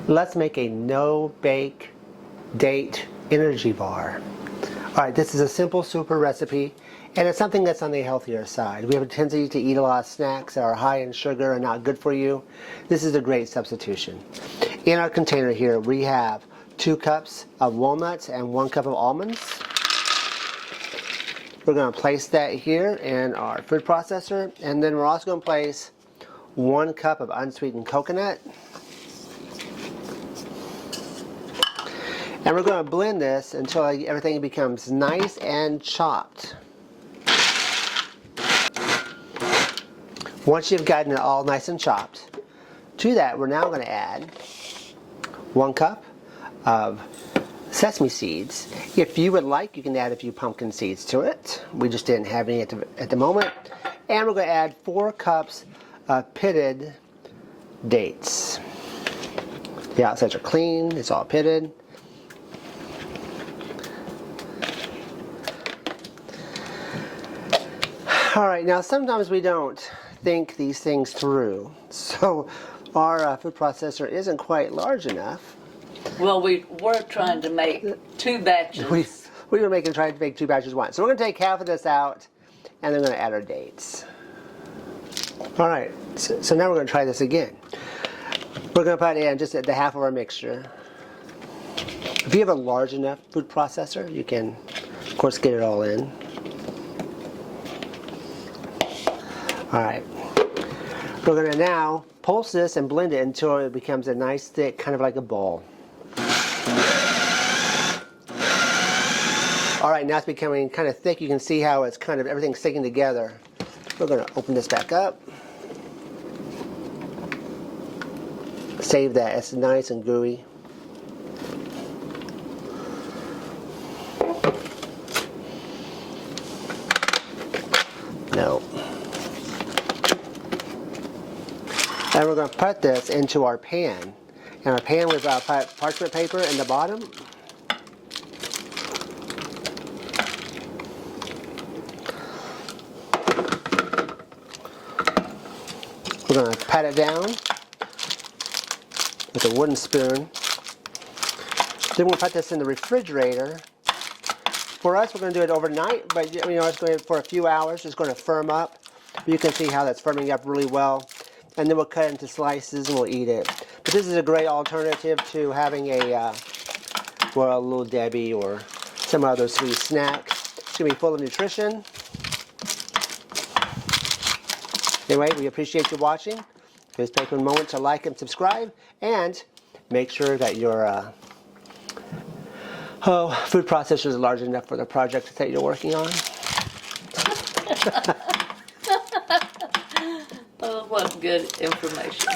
Let's make a no-bake date energy bar. Alright, this is a simple, super recipe, and it's something that's on the healthier side. We have a tendency to eat a lot of snacks that are high in sugar and not good for you. This is a great substitution. In our container here, we have 2 cups of walnuts and 1 cup of almonds. We're going to place that here in our food processor, and then we're also going to place 1 cup of unsweetened coconut. And we're going to blend this until everything becomes nice and chopped. Once you've gotten it all nice and chopped, to that we're now going to add 1 cup of sesame seeds. If you would like, you can add a few pumpkin seeds to it. We just didn't have any at the moment. And we're going to add 4 cups of pitted dates. The outsides are clean, it's all pitted. Alright, now sometimes we don't think these things through, so our food processor isn't quite large enough. Well, we were trying to make 2 batches. We were trying to make 2 batches at once. So we're going to take half of this out, and then we're going to add our dates. Alright, so now we're going to try this again. We're going to put in just the half of our mixture. If you have a large enough food processor, you can, of course, get it all in. Alright, we're going to now pulse this and blend it until it becomes a nice thick, kind of like a ball. Alright, now it's becoming kind of thick. You can see how it's kind of everything's sticking together. We're going to open this back up. Save that, it's nice and gooey. No. And we're going to put this into our pan. And our pan with parchment paper in the bottom. We're going to pat it down with a wooden spoon. Then we'll put this in the refrigerator. For us, we're going to do it overnight, but it's going to for a few hours. It's going to firm up. You can see how that's firming up really well. And then we'll cut it into slices and we'll eat it. But this is a great alternative to having a Little Debbie or some other sweet snack. It's going to be full of nutrition. Anyway, we appreciate you watching. Please take a moment to like and subscribe, and make sure that your food processor is large enough for the project that you're working on. Oh, what good information.